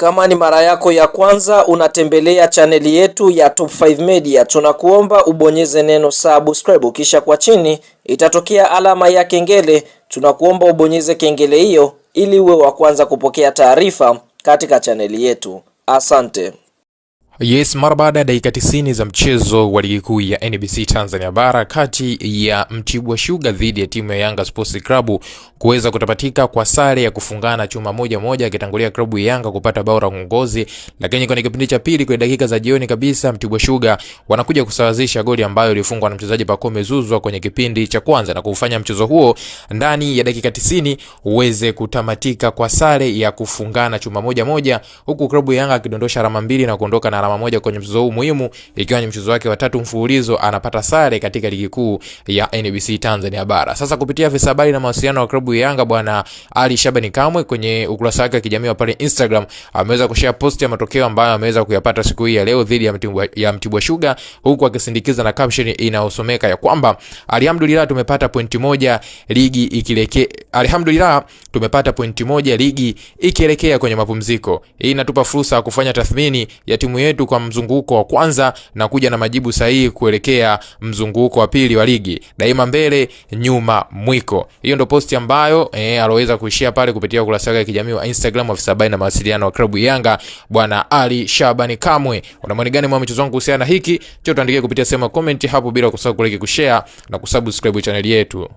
Kama ni mara yako ya kwanza unatembelea chaneli yetu ya Top 5 Media, tunakuomba ubonyeze neno subscribe, kisha kwa chini itatokea alama ya kengele. Tunakuomba ubonyeze kengele hiyo ili uwe wa kwanza kupokea taarifa katika chaneli yetu. Asante. Yes, mara baada ya dakika 90 za mchezo wa ligi kuu ya NBC Tanzania Bara kati ya Mtibwa Sugar dhidi ya timu ya Yanga Sports Club kuweza kutapatika kwa sare ya kufungana chuma moja akitangulia klabu ya Yanga kupata bao la uongozi, lakini kwenye kipindi cha pili kwa dakika za jioni kabisa Mtibwa Sugar wanakuja kusawazisha goli ambayo ilifungwa na mchezaji Pacome Zouzoua kwenye kipindi cha kwanza na kufanya mchezo huo ndani ya dakika 90 uweze kutamatika kwa sare ya kufungana chuma moja, huku klabu ya Yanga akidondosha alama 2 na kuondoka na alama 1 kwenye mchezo huu muhimu, ikiwa ni mchezo wake wa 3 mfululizo anapata sare katika ligi kuu ya NBC Tanzania Bara. Sasa kupitia afisa habari na mawasiliano wa klabu ya Yanga bwana Ali Shabani Kamwe kwenye ukurasa wake wa kijamii pale Instagram ameweza kushare post ya matokeo ambayo ameweza kuyapata siku hii ya leo dhidi ya Mtibwa Sugar, huku akisindikiza na caption inayosomeka ya kwamba alhamdulillah tumepata pointi moja ligi ikielekea kwenye mapumziko. Hii inatupa fursa ya kufanya tathmini ya timu yetu kwa mzunguko wa kwanza na kuja na majibu sahihi kuelekea mzunguko wa pili wa ligi. Daima mbele, nyuma mwiko. Hiyo ndio posti ambayo aloweza kuishia pale kupitia ukurasa wake wa kijamii wa Instagram afisa habari na mawasiliano wa klabu Yanga bwana Ali Shabani Kamwe. Una maoni gani mwa mchezo wangu kuhusiana na hiki? Tuandikie kupitia sehemu ya comment hapo, bila kusahau kulike, kushare na kusubscribe channel yetu.